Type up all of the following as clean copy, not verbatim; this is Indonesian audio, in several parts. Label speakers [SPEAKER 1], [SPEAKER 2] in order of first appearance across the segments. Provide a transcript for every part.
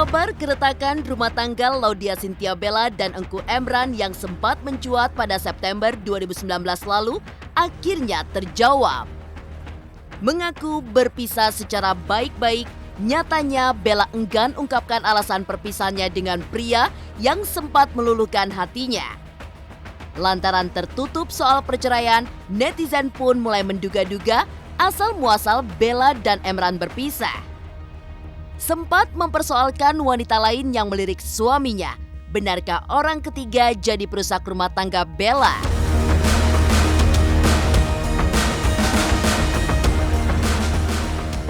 [SPEAKER 1] Kabar keretakan rumah tangga Laudya Chintya Bella dan Engku Emran yang sempat mencuat pada September 2019 lalu akhirnya terjawab. Mengaku berpisah secara baik-baik, nyatanya Bella enggan ungkapkan alasan perpisahannya dengan pria yang sempat meluluhkan hatinya. Lantaran tertutup soal perceraian, netizen pun mulai menduga-duga asal-muasal Bella dan Emran berpisah. Sempat mempersoalkan wanita lain yang melirik suaminya. Benarkah orang ketiga jadi perusak rumah tangga Bella?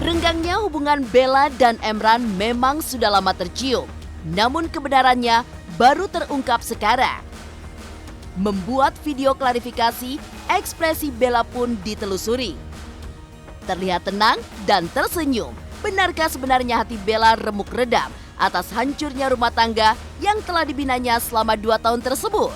[SPEAKER 1] Renggangnya hubungan Bella dan Emran memang sudah lama tercium. Namun kebenarannya baru terungkap sekarang. Membuat video klarifikasi, ekspresi Bella pun ditelusuri. Terlihat tenang dan tersenyum. Benarkah sebenarnya hati Bella remuk redam atas hancurnya rumah tangga yang telah dibinanya selama 2 tahun tersebut?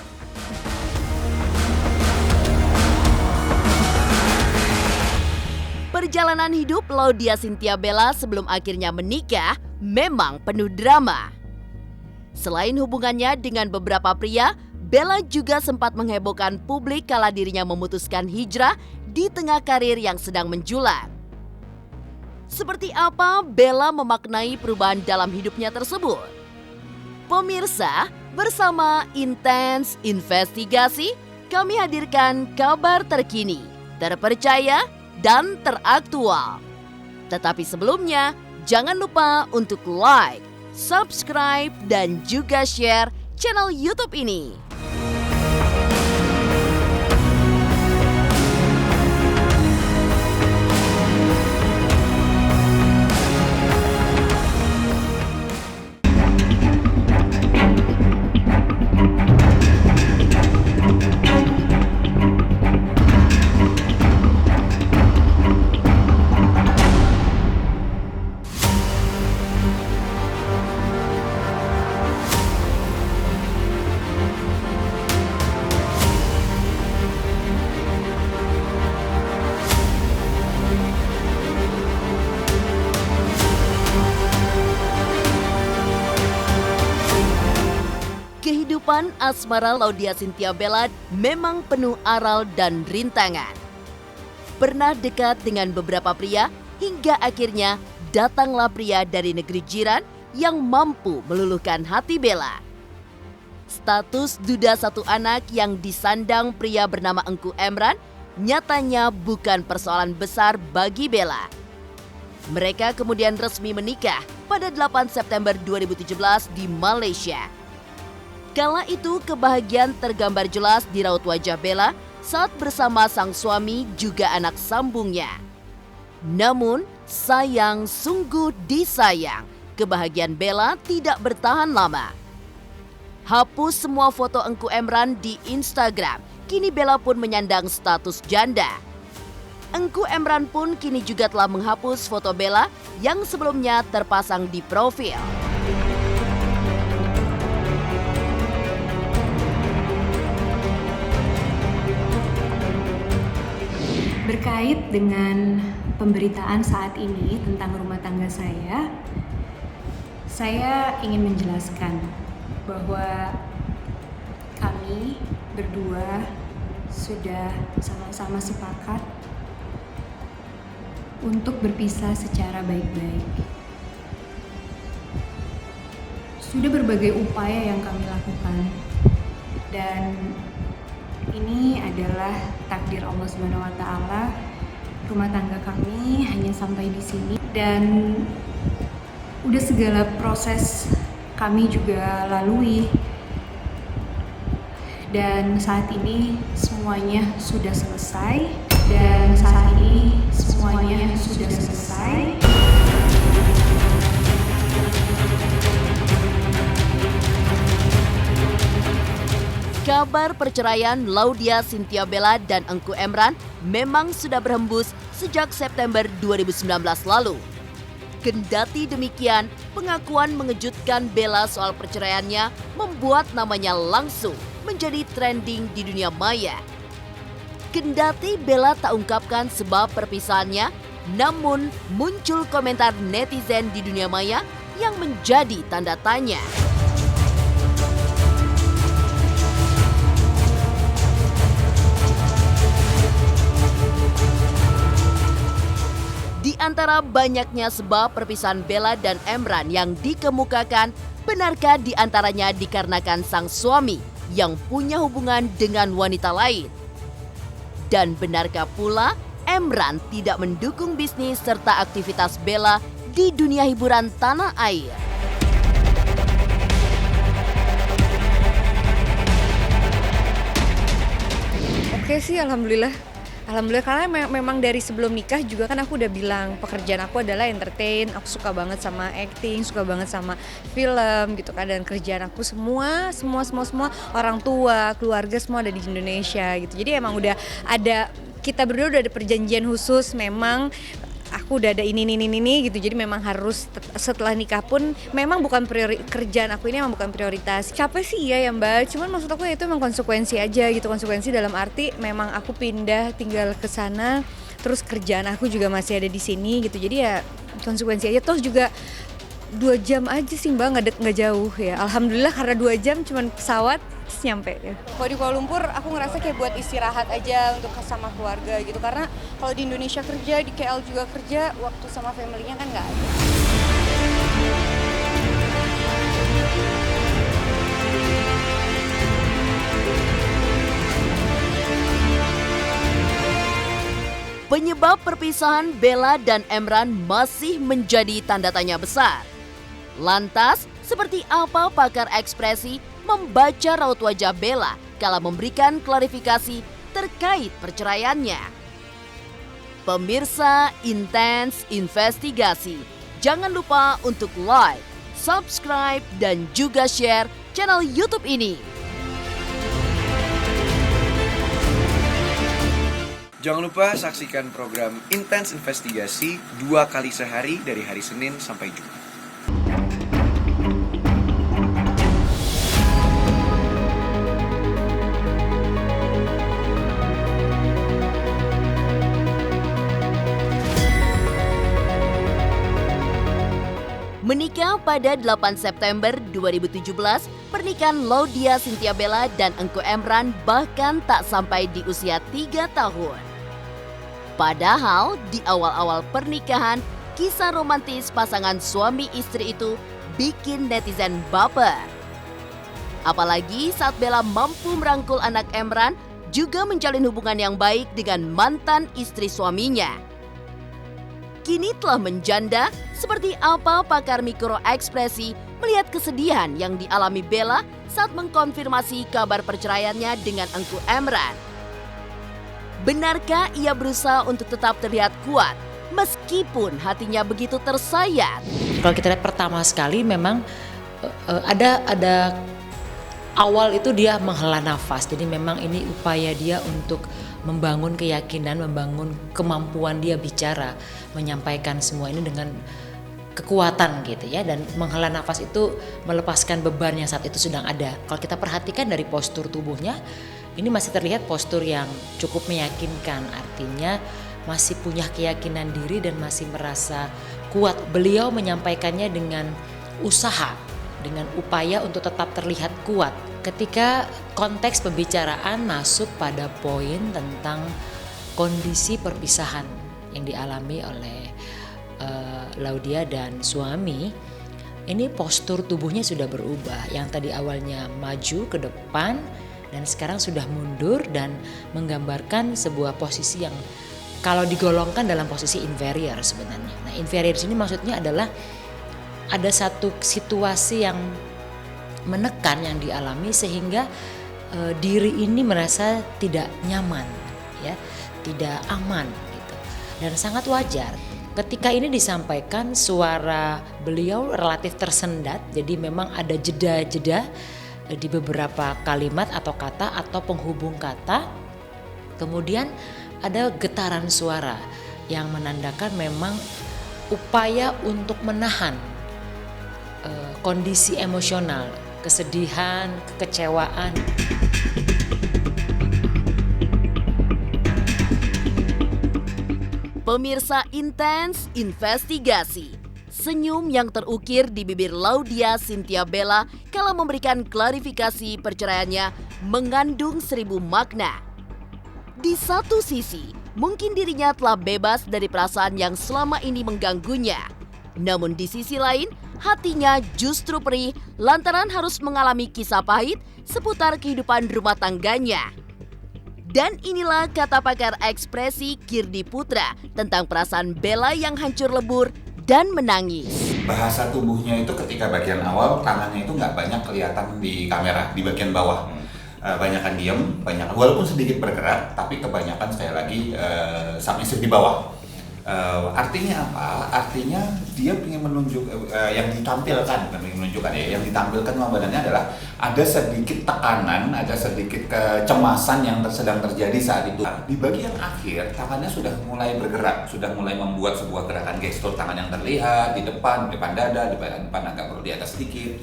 [SPEAKER 1] Perjalanan hidup Laudya Chintya Bella sebelum akhirnya menikah memang penuh drama. Selain hubungannya dengan beberapa pria, Bella juga sempat menghebohkan publik kala dirinya memutuskan hijrah di tengah karir yang sedang menjulang. Seperti apa Bella memaknai perubahan dalam hidupnya tersebut? Pemirsa, bersama Intens Investigasi, kami hadirkan kabar terkini, terpercaya, dan teraktual. Tetapi sebelumnya, jangan lupa untuk like, subscribe, dan juga share channel YouTube ini. Kehidupan asmara Laudya Chintya Bella memang penuh aral dan rintangan. Pernah dekat dengan beberapa pria hingga akhirnya datanglah pria dari negeri jiran yang mampu meluluhkan hati Bella. Status duda satu anak yang disandang pria bernama Engku Emran nyatanya bukan persoalan besar bagi Bella. Mereka kemudian resmi menikah pada 8 September 2017 di Malaysia. Kala itu kebahagiaan tergambar jelas di raut wajah Bella saat bersama sang suami juga anak sambungnya. Namun sayang sungguh disayang, kebahagiaan Bella tidak bertahan lama. Hapus semua foto Engku Emran di Instagram, kini Bella pun menyandang status janda. Engku Emran pun kini juga telah menghapus foto Bella yang sebelumnya terpasang di profil.
[SPEAKER 2] Berkait dengan pemberitaan saat ini tentang rumah tangga saya ingin menjelaskan bahwa kami berdua sudah sama-sama sepakat untuk berpisah secara baik-baik. Sudah berbagai upaya yang kami lakukan dan ini adalah takdir Allah Subhanahu wa taala. Rumah tangga kami hanya sampai di sini dan udah segala proses kami juga lalui. Dan saat ini semuanya sudah selesai.
[SPEAKER 1] Kabar perceraian Laudya Chintya Bella dan Engku Emran memang sudah berhembus sejak September 2019 lalu. Kendati demikian, pengakuan mengejutkan Bella soal perceraiannya membuat namanya langsung menjadi trending di dunia maya. Kendati Bella tak ungkapkan sebab perpisahannya, namun muncul komentar netizen di dunia maya yang menjadi tanda tanya. Di antara banyaknya sebab perpisahan Bella dan Emran yang dikemukakan, benarkah di antaranya dikarenakan sang suami yang punya hubungan dengan wanita lain? Dan benarkah pula Emran tidak mendukung bisnis serta aktivitas Bella di dunia hiburan tanah air?
[SPEAKER 2] Oke sih, alhamdulillah. Alhamdulillah, karena memang dari sebelum nikah juga kan aku udah bilang pekerjaan aku adalah entertain, aku suka banget sama acting, suka banget sama film gitu kan, dan kerjaan aku semua orang tua, keluarga semua ada di Indonesia gitu. Jadi emang udah ada, kita berdua udah ada perjanjian khusus, memang aku udah ada ini gitu. Jadi memang harus setelah nikah pun memang bukan kerjaan aku ini emang bukan prioritas. Capek sih ya Mbak, cuman maksud aku ya itu memang konsekuensi aja gitu. Konsekuensi dalam arti memang aku pindah tinggal ke sana, terus kerjaan aku juga masih ada di sini gitu. Jadi ya konsekuensi aja. Terus juga 2 jam aja sih Mbak, nggak jauh ya. Alhamdulillah karena 2 jam cuman pesawat terus nyampe ya. Kalau di Kuala Lumpur aku ngerasa kayak buat istirahat aja untuk sama keluarga gitu. Karena kalau di Indonesia kerja, di KL juga kerja, waktu sama family-nya kan nggak ada.
[SPEAKER 1] Penyebab perpisahan Bella dan Emran masih menjadi tanda tanya besar. Lantas, seperti apa pakar ekspresi membaca raut wajah Bella kala memberikan klarifikasi terkait perceraiannya? Pemirsa Intens Investigasi, jangan lupa untuk like, subscribe, dan juga share channel YouTube ini.
[SPEAKER 3] Jangan lupa saksikan program Intens Investigasi 2 kali sehari dari hari Senin sampai Jumat.
[SPEAKER 1] Menikah pada 8 September 2017, pernikahan Laudya Cynthia Bella dan Engku Emran bahkan tak sampai di usia 3 tahun. Padahal di awal-awal pernikahan, kisah romantis pasangan suami istri itu bikin netizen baper. Apalagi saat Bella mampu merangkul anak Emran, juga menjalin hubungan yang baik dengan mantan istri suaminya. Kini telah menjanda, seperti apa pakar mikroekspresi melihat kesedihan yang dialami Bella saat mengkonfirmasi kabar perceraiannya dengan Engku Emran. Benarkah ia berusaha untuk tetap terlihat kuat meskipun hatinya begitu tersayat?
[SPEAKER 4] Kalau kita lihat pertama sekali memang ada awal itu dia menghela nafas. Jadi memang ini upaya dia untuk membangun keyakinan, membangun kemampuan dia bicara, menyampaikan semua ini dengan kekuatan gitu ya, dan menghela nafas itu melepaskan beban yang saat itu sedang ada. Kalau kita perhatikan dari postur tubuhnya, ini masih terlihat postur yang cukup meyakinkan, artinya masih punya keyakinan diri dan masih merasa kuat. Beliau menyampaikannya dengan usaha, dengan upaya untuk tetap terlihat kuat. Ketika konteks pembicaraan masuk pada poin tentang kondisi perpisahan yang dialami oleh Laudya dan suami, ini postur tubuhnya sudah berubah. Yang tadi awalnya maju ke depan dan sekarang sudah mundur dan menggambarkan sebuah posisi yang kalau digolongkan dalam posisi inferior sebenarnya. Nah, inferior di sini maksudnya adalah ada satu situasi yang menekan yang dialami sehingga diri ini merasa tidak nyaman, ya, tidak aman gitu. Dan sangat wajar. Ketika ini disampaikan, suara beliau relatif tersendat, jadi memang ada jeda-jeda di beberapa kalimat atau kata atau penghubung kata. Kemudian ada getaran suara yang menandakan memang upaya untuk menahan kondisi emosional, kesedihan, kekecewaan.
[SPEAKER 1] Pemirsa Intens Investigasi, Senyum yang terukir di bibir Laudya Chintya Bella kala memberikan klarifikasi perceraiannya mengandung 1000 makna. Di satu sisi, mungkin dirinya telah bebas dari perasaan yang selama ini mengganggunya. Namun di sisi lain, hatinya justru perih lantaran harus mengalami kisah pahit seputar kehidupan rumah tangganya. Dan inilah kata pakar ekspresi Kirdi Putra tentang perasaan Bella yang hancur lebur dan menangis.
[SPEAKER 5] Bahasa tubuhnya itu ketika bagian awal tangannya itu nggak banyak kelihatan di kamera, di bagian bawah. Banyakan diem, walaupun sedikit bergerak, tapi kebanyakan sekali lagi submissive di bawah. Artinya apa? Artinya dia ingin menunjuk yang ditampilkan, bukan ingin menunjukkan ya, yang ditampilkan sama badannya adalah ada sedikit tekanan, ada sedikit kecemasan yang sedang terjadi saat itu. Di bagian akhir, tangannya sudah mulai bergerak, sudah mulai membuat sebuah gerakan gestur tangan yang terlihat di depan dada, di depan agak perlu di atas sedikit.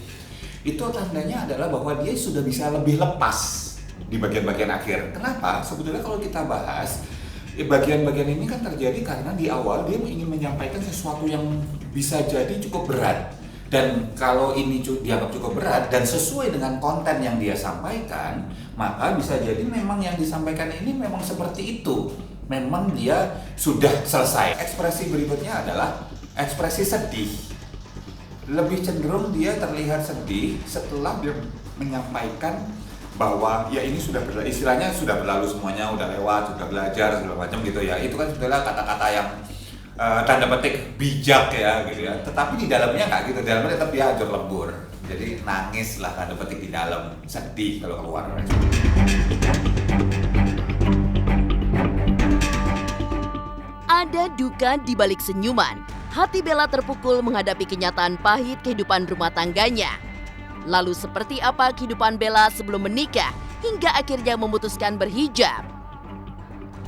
[SPEAKER 5] Itu tandanya adalah bahwa dia sudah bisa lebih lepas di bagian-bagian akhir. Kenapa? Sebetulnya kalau kita bahas, bagian-bagian ini kan terjadi karena di awal dia ingin menyampaikan sesuatu yang bisa jadi cukup berat. Dan kalau ini dianggap cukup berat dan sesuai dengan konten yang dia sampaikan, maka bisa jadi memang yang disampaikan ini memang seperti itu. Memang dia sudah selesai. Ekspresi berikutnya adalah ekspresi sedih. Lebih cenderung dia terlihat sedih setelah dia menyampaikan bahwa ya ini sudah istilahnya sudah berlalu semuanya, udah lewat, sudah belajar segala macam gitu ya. Itu kan sebetulnya kata-kata yang tanda petik bijak ya gitu ya. Tetapi di dalamnya nggak gitu, di dalamnya tetap dia hancur lebur. Jadi nangis lah tanda petik di dalam, sedih kalau keluar.
[SPEAKER 1] Ada duka di balik senyuman. Hati Bella terpukul menghadapi kenyataan pahit kehidupan rumah tangganya. Lalu seperti apa kehidupan Bella sebelum menikah hingga akhirnya memutuskan berhijab?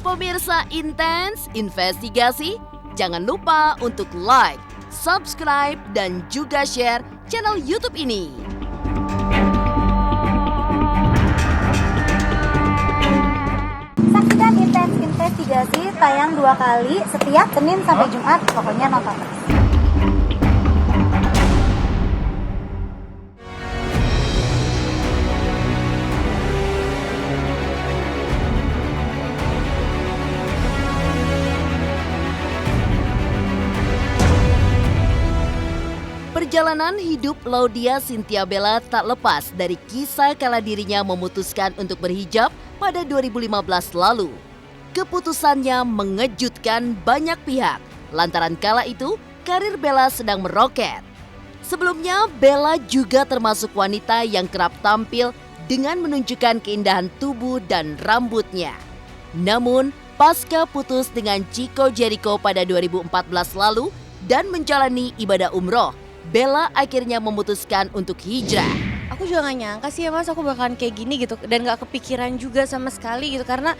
[SPEAKER 1] Pemirsa Intens Investigasi, jangan lupa untuk like, subscribe, dan juga share channel YouTube ini.
[SPEAKER 6] Saksikan Intens Investigasi tayang 2 kali setiap Senin sampai Jumat, pokoknya nonton terus.
[SPEAKER 1] Perjalanan hidup Laudya Chintya Bella tak lepas dari kisah kala dirinya memutuskan untuk berhijab pada 2015 lalu. Keputusannya mengejutkan banyak pihak, lantaran kala itu karir Bella sedang meroket. Sebelumnya, Bella juga termasuk wanita yang kerap tampil dengan menunjukkan keindahan tubuh dan rambutnya. Namun, pasca putus dengan Chico Jericho pada 2014 lalu dan menjalani ibadah umroh, Bella akhirnya memutuskan untuk hijrah.
[SPEAKER 7] Aku juga gak nyangka sih ya mas, aku bakalan kayak gini gitu. Dan gak kepikiran juga sama sekali gitu. Karena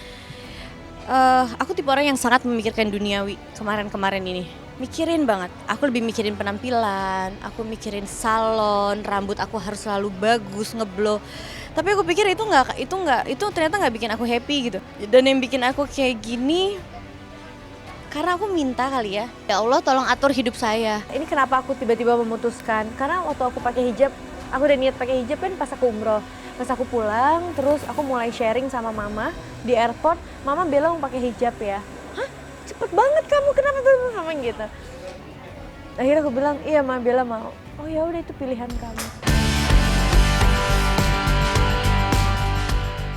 [SPEAKER 7] aku tipe orang yang sangat memikirkan duniawi kemarin-kemarin ini. Mikirin banget, aku lebih mikirin penampilan, aku mikirin salon, rambut aku harus selalu bagus, ngeblow. Tapi aku pikir itu ternyata gak bikin aku happy gitu. Dan yang bikin aku kayak gini, karena aku minta kali ya, ya Allah tolong atur hidup saya. Ini kenapa aku tiba-tiba memutuskan, karena waktu aku pakai hijab, aku udah niat pakai hijab kan pas aku umroh. Pas aku pulang, terus aku mulai sharing sama mama di airport, mama Bella mau pakai hijab ya. Hah? Cepet banget kamu, kenapa tuh mama gitu. Akhirnya aku bilang, iya ma, Bella mau. Oh ya udah itu pilihan kamu.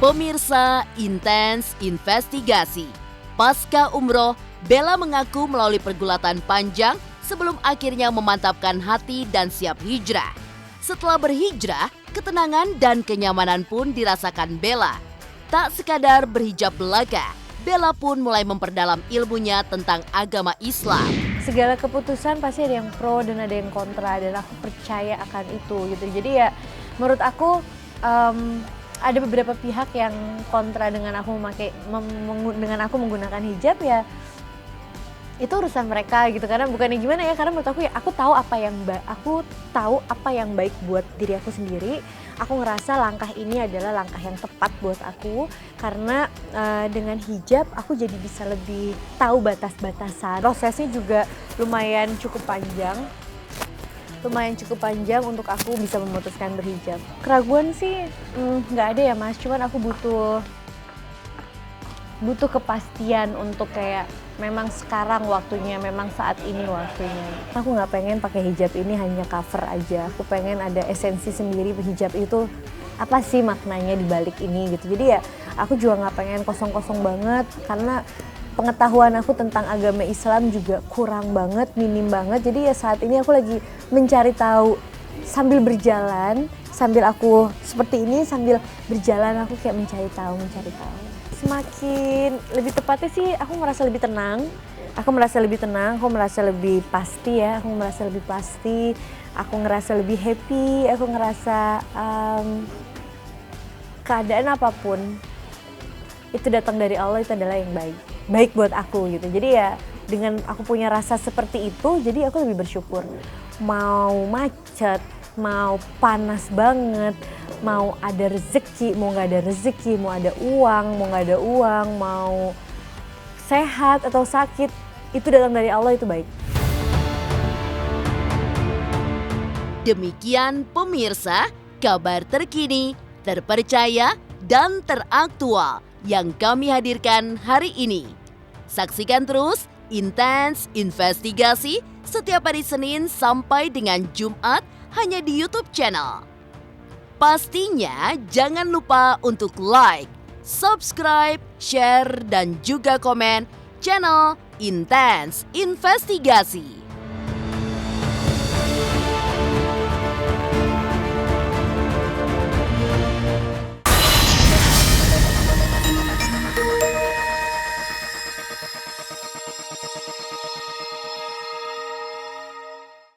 [SPEAKER 1] Pemirsa Intens Investigasi, pasca umroh, Bella mengaku melalui pergulatan panjang sebelum akhirnya memantapkan hati dan siap hijrah. Setelah berhijrah, ketenangan dan kenyamanan pun dirasakan Bella. Tak sekadar berhijab belaka, Bella pun mulai memperdalam ilmunya tentang agama Islam.
[SPEAKER 7] Segala keputusan pasti ada yang pro dan ada yang kontra, dan aku percaya akan itu gitu. Jadi ya menurut aku ada beberapa pihak yang kontra dengan aku menggunakan hijab ya. Itu urusan mereka gitu, karena bukannya gimana ya, karena menurut aku ya aku tahu apa yang baik buat diri aku sendiri. Aku ngerasa langkah ini adalah langkah yang tepat buat aku, karena dengan hijab aku jadi bisa lebih tahu batas-batasan. Prosesnya juga lumayan cukup panjang, lumayan cukup panjang untuk aku bisa memutuskan berhijab. Keraguan sih nggak ada ya Mas, cuman aku butuh kepastian untuk kayak memang sekarang waktunya, memang saat ini waktunya. Aku nggak pengen pakai hijab ini hanya cover aja, aku pengen ada esensi sendiri hijab itu apa sih maknanya di balik ini gitu. Jadi ya aku juga nggak pengen kosong-kosong banget karena pengetahuan aku tentang agama Islam juga kurang banget, minim banget. Jadi ya saat ini aku lagi mencari tahu sambil berjalan, sambil aku seperti ini sambil berjalan aku kayak mencari tahu. Semakin lebih tepatnya sih aku merasa lebih tenang. Aku merasa lebih pasti ya, aku ngerasa lebih happy, aku ngerasa keadaan apapun itu datang dari Allah, itu adalah yang baik buat aku gitu. Jadi ya dengan aku punya rasa seperti itu, jadi aku lebih bersyukur. Mau macet, mau panas banget, mau ada rezeki, mau nggak ada rezeki, mau ada uang, mau nggak ada uang, mau sehat atau sakit, itu datang dari Allah, itu baik.
[SPEAKER 1] Demikian pemirsa, kabar terkini, terpercaya, dan teraktual yang kami hadirkan hari ini. Saksikan terus Intens Investigasi setiap hari Senin sampai dengan Jumat hanya di YouTube channel. Pastinya jangan lupa untuk like, subscribe, share, dan juga komen channel Intens Investigasi.